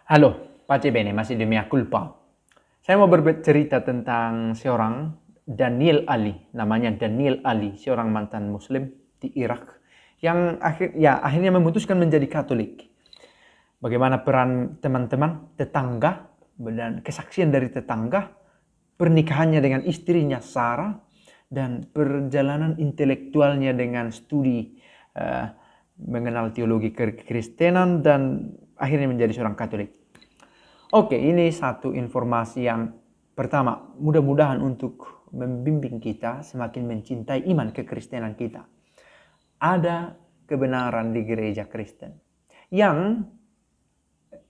Halo, pace bene, masih di mea culpa. Saya mau bercerita tentang seorang Daniel Ali, namanya Daniel Ali, seorang mantan Muslim di Irak yang akhirnya memutuskan menjadi Katolik. Bagaimana peran teman-teman, tetangga, dan kesaksian dari tetangga, pernikahannya dengan istrinya Sarah, dan perjalanan intelektualnya dengan studi eh, mengenal teologi kekristenan dan akhirnya menjadi seorang Katolik. Oke, ini satu informasi yang pertama, mudah-mudahan untuk membimbing kita semakin mencintai iman kekristenan kita. Ada kebenaran di gereja Kristen yang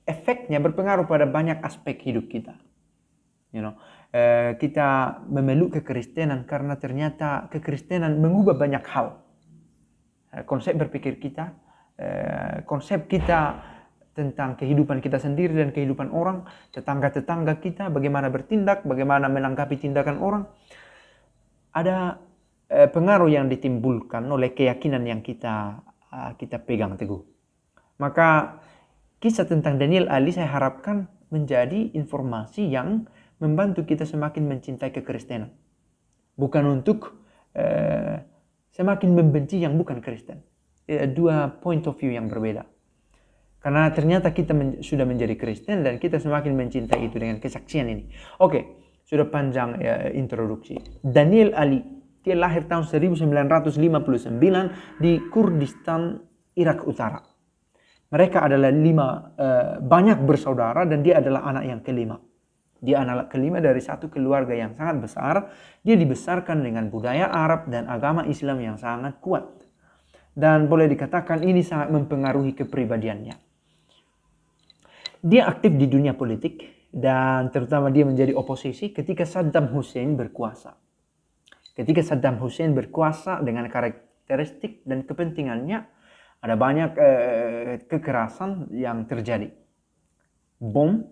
efeknya berpengaruh pada banyak aspek hidup kita. Kita memeluk kekristenan karena ternyata kekristenan mengubah banyak hal. Konsep berpikir kita, konsep kita tentang kehidupan kita sendiri dan kehidupan orang, tetangga-tetangga kita, bagaimana bertindak, bagaimana menanggapi tindakan orang. Ada pengaruh yang ditimbulkan oleh keyakinan yang kita pegang teguh. Maka kisah tentang Daniel Ali saya harapkan menjadi informasi yang membantu kita semakin mencintai kekristenan. Bukan untuk semakin membenci yang bukan Kristen. Dua point of view yang berbeda. Karena ternyata kita sudah menjadi Kristen dan kita semakin mencintai itu dengan kesaksian ini. Oke, sudah panjang introduksi. Daniel Ali, dia lahir tahun 1959 di Kurdistan, Irak Utara. Mereka adalah banyak bersaudara dan dia adalah anak yang kelima. Dia anak kelima dari satu keluarga yang sangat besar. Dia dibesarkan dengan budaya Arab dan agama Islam yang sangat kuat. Dan boleh dikatakan ini sangat mempengaruhi kepribadiannya. Dia aktif di dunia politik dan terutama dia menjadi oposisi ketika Saddam Hussein berkuasa. Ketika Saddam Hussein berkuasa dengan karakteristik dan kepentingannya, ada banyak kekerasan yang terjadi. Bom,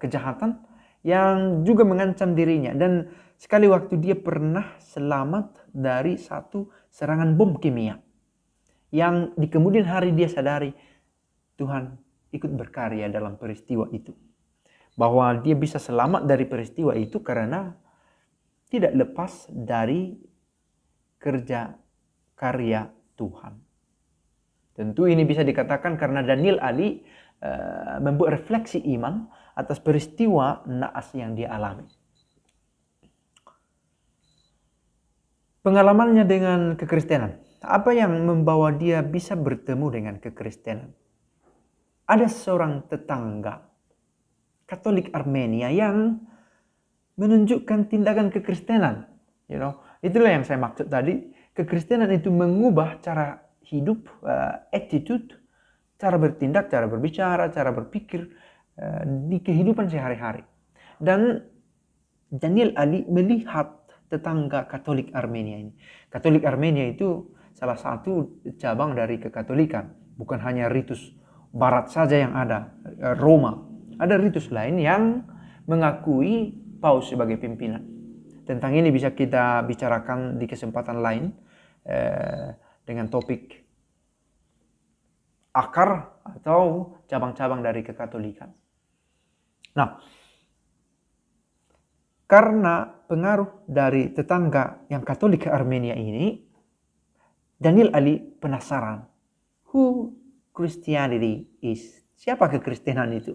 kejahatan yang juga mengancam dirinya. Dan sekali waktu dia pernah selamat dari satu serangan bom kimia. Yang di kemudian hari dia sadari, Tuhan ikut berkarya dalam peristiwa itu. Bahwa dia bisa selamat dari peristiwa itu karena tidak lepas dari kerja karya Tuhan. Tentu ini bisa dikatakan karena Daniel Ali membuat refleksi iman atas peristiwa naas yang dia alami. Pengalamannya dengan kekristenan. Apa yang membawa dia bisa bertemu dengan kekristenan? Ada seorang tetangga Katolik Armenia yang menunjukkan tindakan kekristenan. Itulah yang saya maksud tadi. Kekristenan itu mengubah cara hidup, attitude, cara bertindak, cara berbicara, cara berpikir di kehidupan sehari-hari. Dan Daniel Ali melihat tetangga Katolik Armenia ini. Katolik Armenia itu salah satu cabang dari kekatolikan. Bukan hanya ritus barat saja yang ada, Roma. Ada ritus lain yang mengakui Paus sebagai pimpinan. Tentang ini bisa kita bicarakan di kesempatan lain dengan topik akar atau cabang-cabang dari kekatolikan. Nah, karena pengaruh dari tetangga yang Katolik ke Armenia ini, Daniel Ali penasaran, who Christianity is? Siapa kekristenan itu?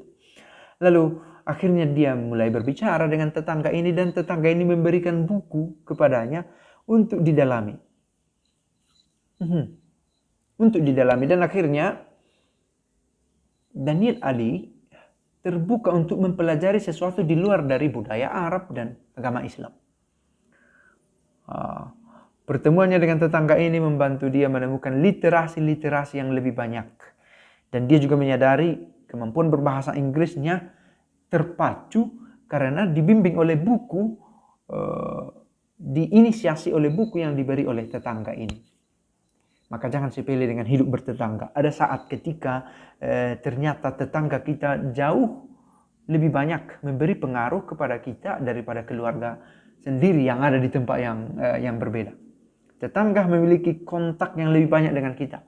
Lalu akhirnya dia mulai berbicara dengan tetangga ini dan tetangga ini memberikan buku kepadanya untuk didalami. Untuk didalami dan akhirnya Daniel Ali terbuka untuk mempelajari sesuatu di luar dari budaya Arab dan agama Islam. Pertemuannya dengan tetangga ini membantu dia menemukan literasi-literasi yang lebih banyak. Dan dia juga menyadari kemampuan berbahasa Inggrisnya terpacu karena dibimbing oleh buku, diinisiasi oleh buku yang diberi oleh tetangga ini. Maka jangan sepele dengan hidup bertetangga. Ada saat ketika ternyata tetangga kita jauh lebih banyak memberi pengaruh kepada kita daripada keluarga sendiri yang ada di tempat yang berbeda. Tetangga memiliki kontak yang lebih banyak dengan kita.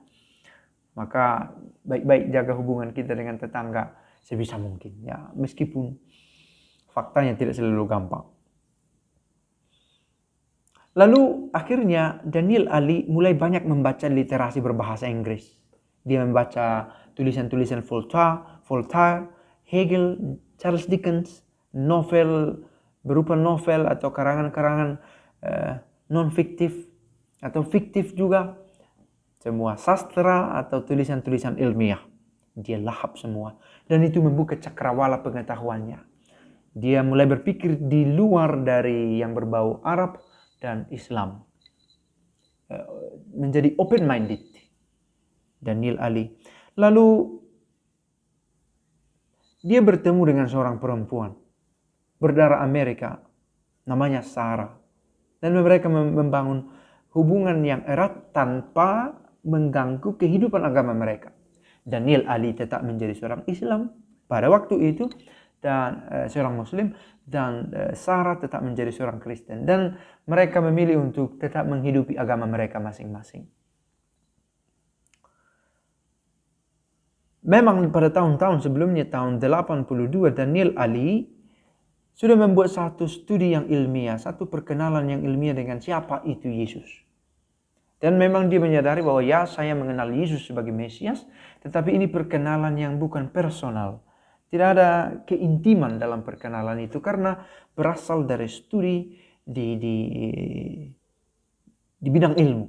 Maka baik-baik jaga hubungan kita dengan tetangga sebisa mungkin. Ya, meskipun faktanya tidak selalu gampang. Lalu akhirnya Daniel Ali mulai banyak membaca literasi berbahasa Inggris. Dia membaca tulisan-tulisan Voltaire, Hegel, Charles Dickens, novel berupa novel atau karangan-karangan non-fiktif atau fiktif juga. Semua sastra atau tulisan-tulisan ilmiah. Dia lahap semua. Dan itu membuka cakrawala pengetahuannya. Dia mulai berpikir di luar dari yang berbau Arab dan Islam. Menjadi open-minded. Daniel Ali. Lalu dia bertemu dengan seorang perempuan berdarah Amerika. Namanya Sarah. Dan mereka membangun hubungan yang erat tanpa mengganggu kehidupan agama mereka. Daniel Ali tetap menjadi seorang Islam pada waktu itu. Dan seorang Muslim, dan Sarah tetap menjadi seorang Kristen, dan mereka memilih untuk tetap menghidupi agama mereka masing-masing. Memang pada tahun-tahun sebelumnya, tahun 82, Daniel Ali sudah membuat satu studi yang ilmiah, satu perkenalan yang ilmiah dengan siapa itu Yesus. Dan memang dia menyadari bahwa ya, saya mengenal Yesus sebagai Mesias, tetapi ini perkenalan yang bukan personal. Tidak ada keintiman dalam perkenalan itu karena berasal dari studi di bidang ilmu.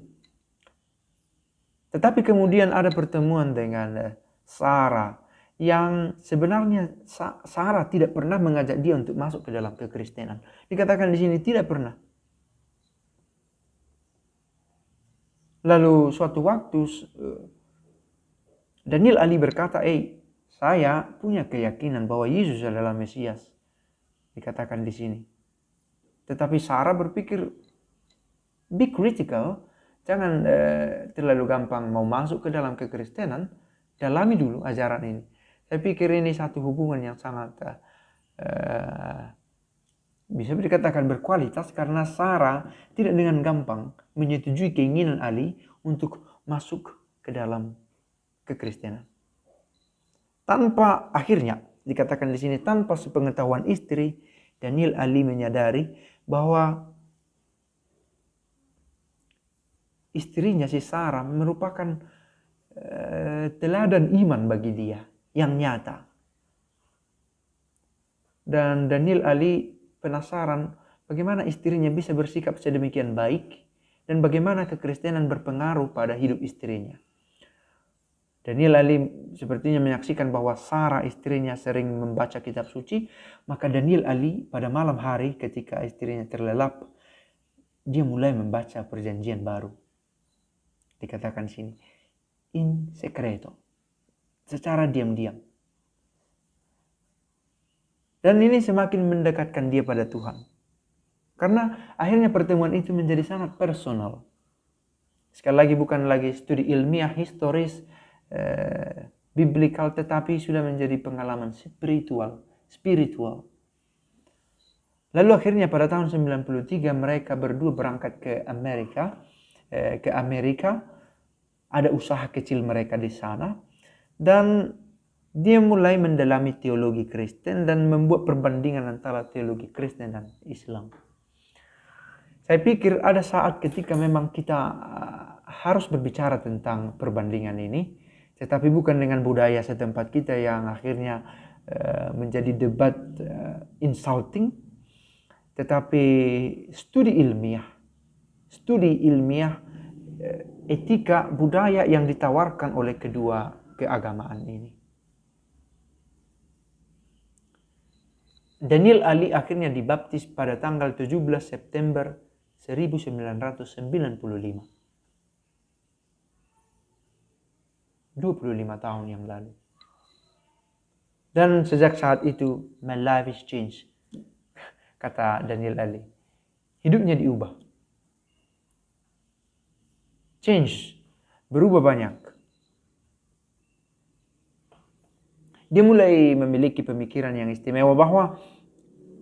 Tetapi kemudian ada pertemuan dengan Sarah yang sebenarnya Sarah tidak pernah mengajak dia untuk masuk ke dalam kekristenan. Dikatakan di sini tidak pernah. Lalu suatu waktu Daniel Ali berkata, saya punya keyakinan bahwa Yesus adalah Mesias. Dikatakan di sini. Tetapi Sarah berpikir, be critical. Jangan terlalu gampang mau masuk ke dalam kekristenan. Dalami dulu ajaran ini. Saya pikir ini satu hubungan yang sangat bisa dikatakan berkualitas. Karena Sarah tidak dengan gampang menyetujui keinginan Ali untuk masuk ke dalam kekristenan. Tanpa akhirnya, dikatakan di sini, tanpa sepengetahuan istri, Daniel Ali menyadari bahwa istrinya si Sarah merupakan teladan iman bagi dia yang nyata. Dan Daniel Ali penasaran bagaimana istrinya bisa bersikap sedemikian baik dan bagaimana kekristenan berpengaruh pada hidup istrinya. Daniel Ali sepertinya menyaksikan bahwa Sarah istrinya sering membaca kitab suci. Maka Daniel Ali pada malam hari ketika istrinya terlelap, dia mulai membaca perjanjian baru. Dikatakan di sini, in secreto, secara diam-diam. Dan ini semakin mendekatkan dia pada Tuhan. Karena akhirnya pertemuan itu menjadi sangat personal. Sekali lagi bukan lagi studi ilmiah, historis, biblikal, tetapi sudah menjadi pengalaman spiritual. Lalu akhirnya pada tahun 93 mereka berdua berangkat ke Amerika. Ada usaha kecil mereka di sana. Dan dia mulai mendalami teologi Kristen dan membuat perbandingan antara teologi Kristen dan Islam. Saya pikir ada saat ketika memang kita harus berbicara tentang perbandingan ini. Tetapi bukan dengan budaya setempat kita yang akhirnya menjadi debat insulting. Tetapi studi ilmiah, etika budaya yang ditawarkan oleh kedua keagamaan ini. Daniel Ali akhirnya dibaptis pada tanggal 17 September 1995. 25 tahun yang lalu. Dan sejak saat itu, my life is changed. Kata Daniel Ali. Hidupnya diubah. Change. Berubah banyak. Dia mulai memiliki pemikiran yang istimewa bahwa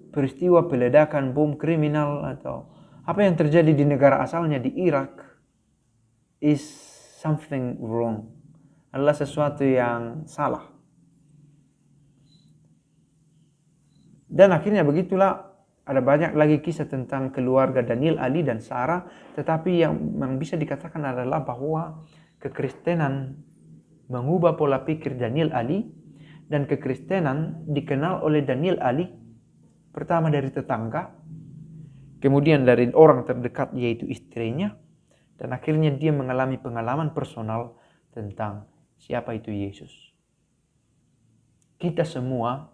peristiwa peledakan bom kriminal atau apa yang terjadi di negara asalnya di Irak is something wrong. Adalah sesuatu yang salah. Dan akhirnya begitulah, ada banyak lagi kisah tentang keluarga Daniel, Ali, dan Sarah. Tetapi yang bisa dikatakan adalah bahwa kekristenan mengubah pola pikir Daniel, Ali. Dan kekristenan dikenal oleh Daniel, Ali pertama dari tetangga, kemudian dari orang terdekat yaitu istrinya, dan akhirnya dia mengalami pengalaman personal tentang siapa itu Yesus. Kita semua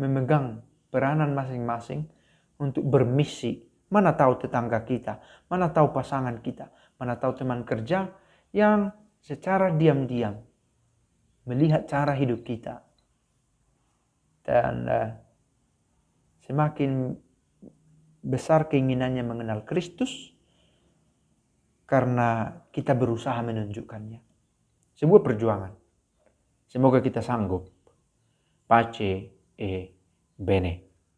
memegang peranan masing-masing untuk bermisi. Mana tahu tetangga kita, mana tahu pasangan kita, mana tahu teman kerja yang secara diam-diam melihat cara hidup kita. Dan semakin besar keinginannya mengenal Kristus karena kita berusaha menunjukkannya. Sebuah perjuangan. Semoga kita sanggup. Pace e bene.